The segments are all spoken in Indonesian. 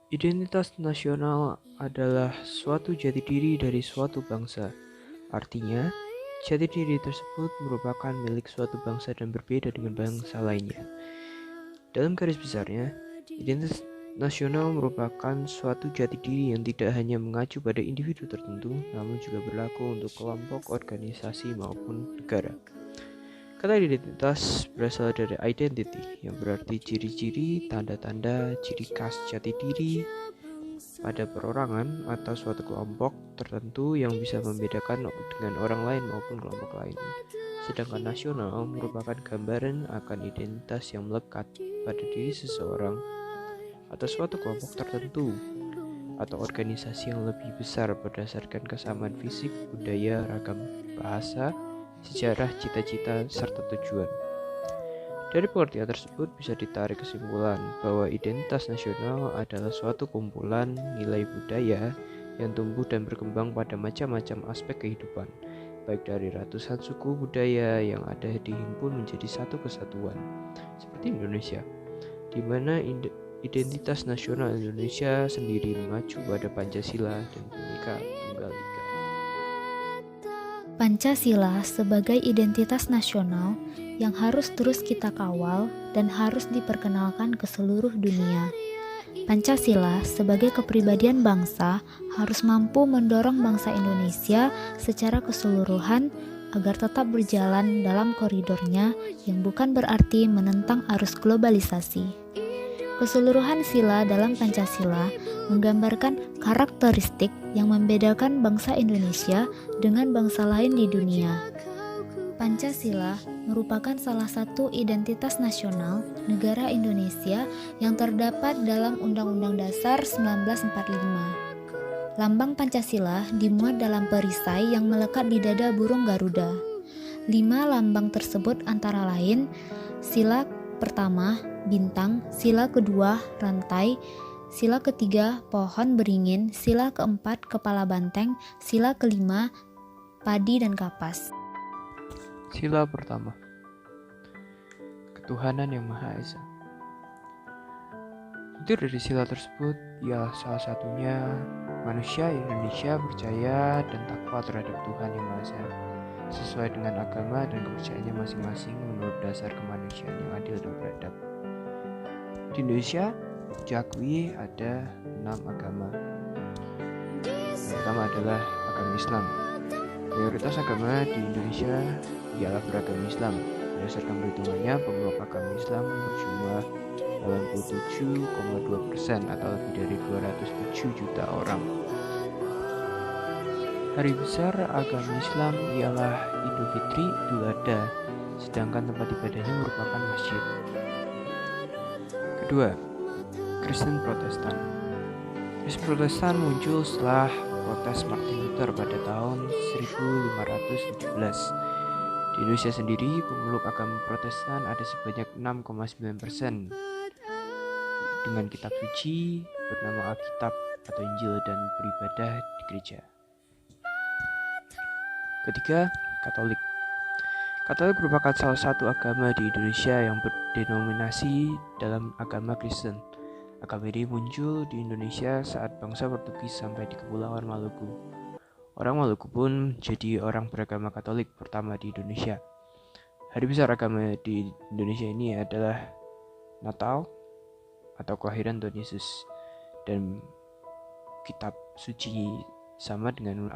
Identitas nasional adalah suatu jati diri dari suatu bangsa. Artinya, jati diri tersebut merupakan milik suatu bangsa dan berbeda dengan bangsa lainnya. Dalam garis besarnya, identitas nasional merupakan suatu jati diri yang tidak hanya mengacu pada individu tertentu, namun juga berlaku untuk kelompok, organisasi, maupun negara. Kata identitas berasal dari identity, yang berarti ciri-ciri, tanda-tanda, ciri khas jati diri pada perorangan atau suatu kelompok tertentu yang bisa membedakan dengan orang lain maupun kelompok lain. Sedangkan nasional merupakan gambaran akan identitas yang melekat pada diri seseorang atau suatu kelompok tertentu atau organisasi yang lebih besar berdasarkan kesamaan fisik, budaya, ragam bahasa, sejarah, cita-cita, serta tujuan. Dari pengertian tersebut bisa ditarik kesimpulan bahwa identitas nasional adalah suatu kumpulan nilai budaya yang tumbuh dan berkembang pada macam-macam aspek kehidupan, baik dari ratusan suku budaya yang ada dihimpun menjadi satu kesatuan, seperti Indonesia, di mana identitas nasional Indonesia sendiri mengacu pada Pancasila dan Bhinneka Tunggal Ika. Pancasila sebagai identitas nasional yang harus terus kita kawal dan harus diperkenalkan ke seluruh dunia. Pancasila sebagai kepribadian bangsa harus mampu mendorong bangsa Indonesia secara keseluruhan agar tetap berjalan dalam koridornya yang bukan berarti menentang arus globalisasi. Keseluruhan sila dalam Pancasila menggambarkan karakteristik yang membedakan bangsa Indonesia dengan bangsa lain di dunia. Pancasila merupakan salah satu identitas nasional negara Indonesia yang terdapat dalam Undang-Undang Dasar 1945. Lambang Pancasila dimuat dalam perisai yang melekat di dada burung Garuda. 5 lambang tersebut antara lain sila pertama, bintang, sila kedua, rantai, sila ketiga, pohon beringin, sila keempat, kepala banteng, sila kelima, padi dan kapas. Sila pertama, ketuhanan yang Maha Esa. Inti dari sila tersebut ialah salah satunya manusia Indonesia percaya dan takwa terhadap Tuhan yang Maha Esa, sesuai dengan agama dan kepercayaannya masing-masing menurut dasar kemanusiaan yang adil dan beradab. Di Indonesia diakui ada 6 agama. Yang pertama adalah agama Islam. Mayoritas agama di Indonesia ialah beragama Islam. Berdasarkan perhitungannya, pemeluk agama Islam berjumlah 87,2% atau lebih dari 207 juta orang. Hari besar agama Islam ialah Idul Fitri, Idul Adha, sedangkan tempat ibadahnya merupakan masjid. Kedua, Kristen Protestan. Kristen Protestan muncul setelah protes Martin Luther pada tahun 1517. Di Indonesia sendiri, pemeluk agama Protestan ada sebanyak 6,9% dengan kitab suci bernama Alkitab atau Injil dan beribadah di gereja. Ketiga, Katolik. Katolik merupakan salah satu agama di Indonesia yang berdenominasi dalam agama Kristen. Agama ini muncul di Indonesia saat bangsa Portugis sampai di Kepulauan Maluku. Orang Maluku pun jadi orang beragama Katolik pertama di Indonesia. Hari besar agama di Indonesia ini adalah Natal atau kelahiran Tuhan Yesus, dan kitab suci sama dengan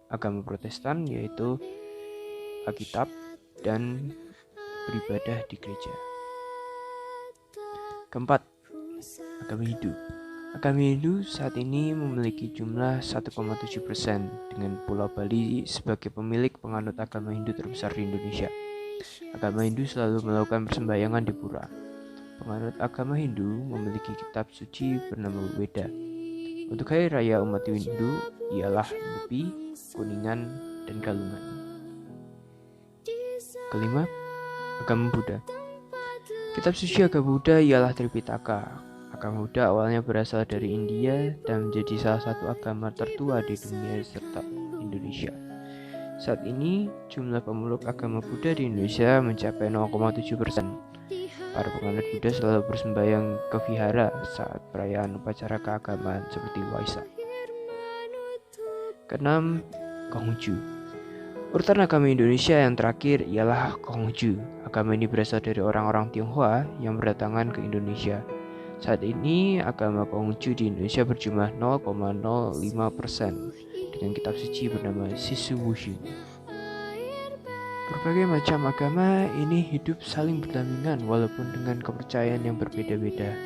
agama Protestan yaitu Alkitab dan beribadah di gereja. Keempat, agama Hindu. Agama Hindu saat ini memiliki jumlah 1,7% dengan Pulau Bali sebagai pemilik penganut agama Hindu terbesar di Indonesia. Agama Hindu selalu melakukan persembahyangan di pura. Penganut agama Hindu memiliki kitab suci bernama Weda. Untuk hari raya umat Hindu ialah Nyepi, Kuningan, dan Galungan. Kelima, agama Buddha. Kitab suci agama Buddha ialah Tripitaka. Agama Buddha awalnya berasal dari India dan menjadi salah satu agama tertua di dunia serta Indonesia. Saat ini, jumlah pemeluk agama Buddha di Indonesia mencapai 0,7%. Para penganut Buddha selalu bersembahyang ke vihara saat perayaan upacara keagamaan seperti Waisak. Keenam, Konghucu. Urutan agama Indonesia yang terakhir ialah Konghucu. Agama ini berasal dari orang-orang Tionghoa yang berdatangan ke Indonesia. Saat ini, agama Konghucu di Indonesia berjumlah 0,05% dengan kitab suci bernama Sisu Wushu. Berbagai macam agama ini hidup saling berdampingan walaupun dengan kepercayaan yang berbeda-beda,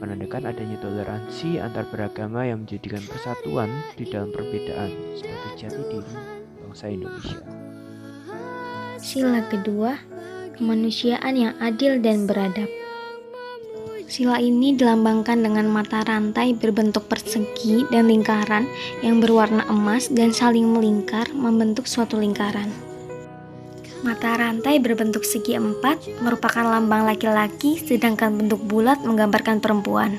menandakan adanya toleransi antar beragama yang menjadikan persatuan di dalam perbedaan sebagai jati diri bangsa Indonesia. Sila kedua, kemanusiaan yang adil dan beradab. Sila ini dilambangkan dengan mata rantai berbentuk persegi dan lingkaran yang berwarna emas dan saling melingkar membentuk suatu lingkaran. Mata rantai berbentuk segi 4 merupakan lambang laki-laki, sedangkan bentuk bulat menggambarkan perempuan.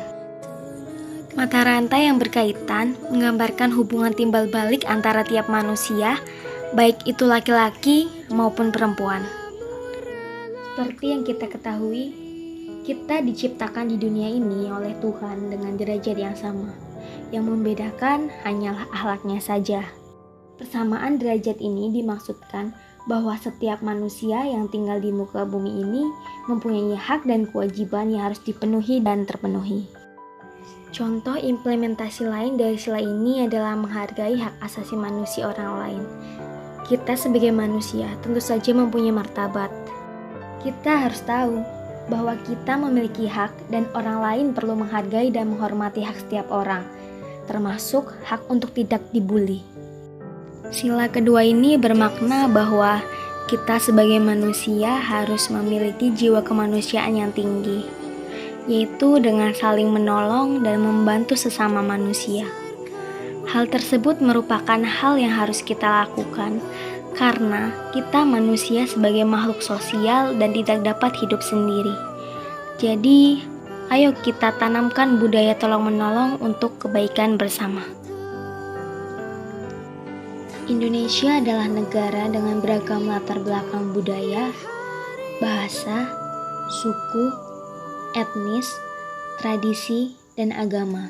Mata rantai yang berkaitan menggambarkan hubungan timbal balik antara tiap manusia, baik itu laki-laki maupun perempuan. Seperti yang kita ketahui, kita diciptakan di dunia ini oleh Tuhan dengan derajat yang sama. Yang membedakan hanyalah akhlaknya saja. Persamaan derajat ini dimaksudkan bahwa setiap manusia yang tinggal di muka bumi ini mempunyai hak dan kewajiban yang harus dipenuhi dan terpenuhi. Contoh implementasi lain dari sila ini adalah menghargai hak asasi manusia orang lain. Kita sebagai manusia tentu saja mempunyai martabat. Kita harus tahu bahwa kita memiliki hak dan orang lain perlu menghargai dan menghormati hak setiap orang, termasuk hak untuk tidak dibuli. Sila kedua ini bermakna bahwa kita sebagai manusia harus memiliki jiwa kemanusiaan yang tinggi, yaitu dengan saling menolong dan membantu sesama manusia. Hal tersebut merupakan hal yang harus kita lakukan karena kita manusia sebagai makhluk sosial dan tidak dapat hidup sendiri. Jadi, ayo kita tanamkan budaya tolong-menolong untuk kebaikan bersama. Indonesia adalah negara dengan beragam latar belakang budaya, bahasa, suku, etnis, tradisi, dan agama.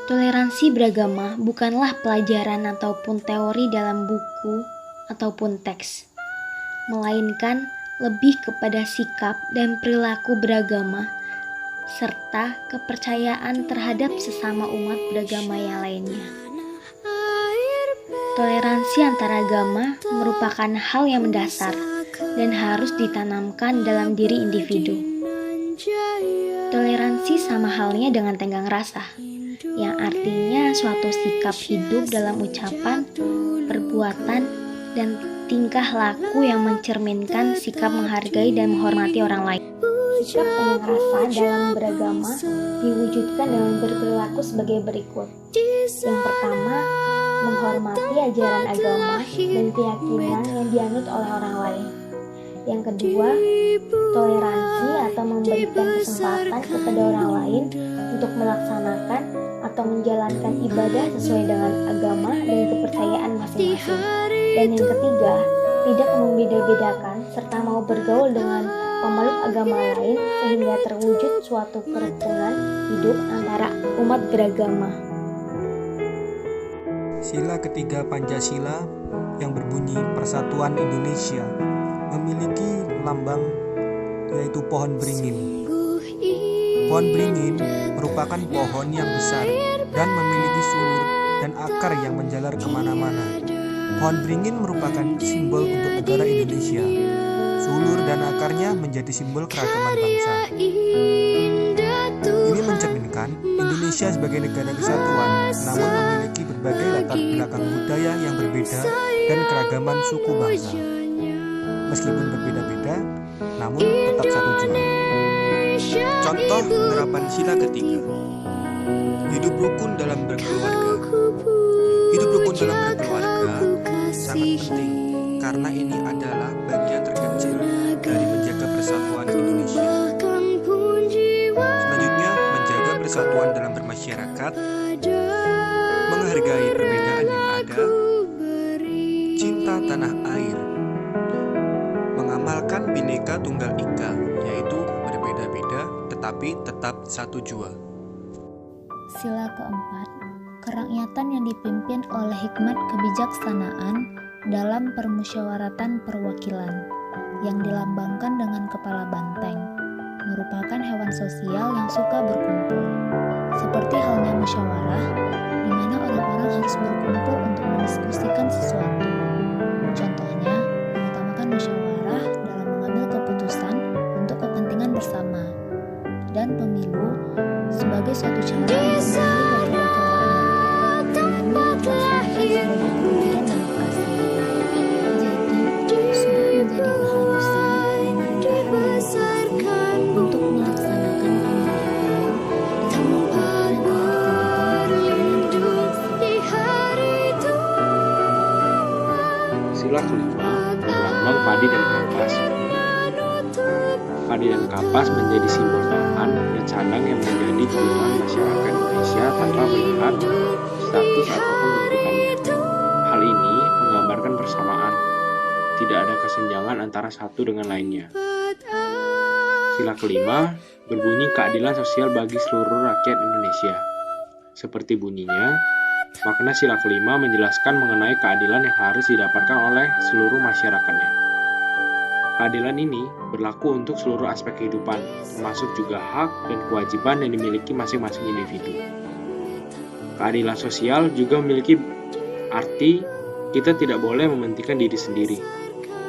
Toleransi beragama bukanlah pelajaran ataupun teori dalam buku ataupun teks, melainkan lebih kepada sikap dan perilaku beragama, serta kepercayaan terhadap sesama umat beragama yang lainnya. Toleransi antara agama merupakan hal yang mendasar dan harus ditanamkan dalam diri individu. Toleransi sama halnya dengan tenggang rasa, yang artinya suatu sikap hidup dalam ucapan, perbuatan, dan tingkah laku yang mencerminkan sikap menghargai dan menghormati orang lain. Sikap tenggang rasa dalam beragama diwujudkan dengan berperilaku sebagai berikut. Yang pertama, menghormati ajaran agama dan keyakinan yang dianut oleh orang lain. Yang kedua, toleransi atau memberikan kesempatan kepada orang lain untuk melaksanakan atau menjalankan ibadah sesuai dengan agama dan kepercayaan masing-masing. Dan yang ketiga, tidak membeda-bedakan serta mau bergaul dengan pemeluk agama lain sehingga terwujud suatu kerukunan hidup antara umat beragama. Sila ketiga Pancasila yang berbunyi Persatuan Indonesia memiliki lambang yaitu pohon beringin. Pohon beringin merupakan pohon yang besar dan memiliki sulur dan akar yang menjalar kemana-mana. Pohon beringin merupakan simbol untuk negara Indonesia. Sulur dan akarnya menjadi simbol keragaman bangsa. Ini mencerminkan Indonesia sebagai negara kesatuan, namun memiliki berbagai latar belakang budaya yang berbeda dan keragaman suku bangsa. Meskipun berbeda-beda, namun tetap satu jua. Contoh penerapan sila ketiga. Hidup rukun dalam berkeluarga. Hidup rukun dalam berkeluarga sangat penting karena ini adalah bagian terkecil dari menjaga persatuan Indonesia. Selanjutnya, menjaga persatuan dalam bermasyarakat, menghargai perbedaan yang ada, cinta tanah air, mengamalkan Bhinneka Tunggal Ika, yaitu tetapi tetap satu jua. Sila keempat, kerakyatan yang dipimpin oleh hikmat kebijaksanaan dalam permusyawaratan perwakilan, yang dilambangkan dengan kepala banteng, merupakan hewan sosial yang suka berkumpul. Seperti halnya musyawarah, di mana orang-orang harus berkumpul untuk mendiskusikan sesuatu. Contohnya, mengutamakan musyawarah dalam mengambil keputusan untuk kepentingan bersama, dan pemilu sebagai suatu cara untuk memilih wakil-wakil rakyat dengan melaksanakan seluruh peruntukan demokrasi. Jadi, sudah menjadi keharusan pemerintahan demokrasi untuk melaksanakan pemilihan umum dengan wakil yang telah ditentukan Sila kelima berlambang padi dan kapas. Padi dan kapas menjadi simbol pangan dan sandang yang menjadi kebutuhan masyarakat Indonesia tanpa melihat status ataupun kedudukannya. Hal ini menggambarkan persamaan, tidak ada kesenjangan antara satu dengan lainnya. Sila kelima berbunyi keadilan sosial bagi seluruh rakyat Indonesia. Seperti bunyinya, makna sila kelima menjelaskan mengenai keadilan yang harus didapatkan oleh seluruh masyarakatnya. Keadilan ini berlaku untuk seluruh aspek kehidupan, termasuk juga hak dan kewajiban yang dimiliki masing-masing individu. Keadilan sosial juga memiliki arti kita tidak boleh mementingkan diri sendiri.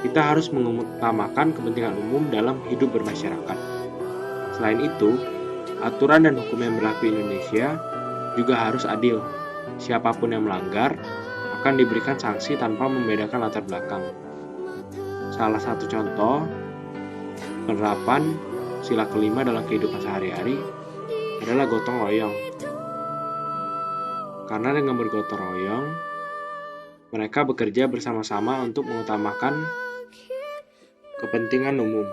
Kita harus mengutamakan kepentingan umum dalam hidup bermasyarakat. Selain itu, aturan dan hukum yang berlaku di Indonesia juga harus adil. Siapapun yang melanggar akan diberikan sanksi tanpa membedakan latar belakang. Salah satu contoh penerapan sila kelima dalam kehidupan sehari-hari adalah gotong royong. Karena dengan bergotong royong, mereka bekerja bersama-sama untuk mengutamakan kepentingan umum.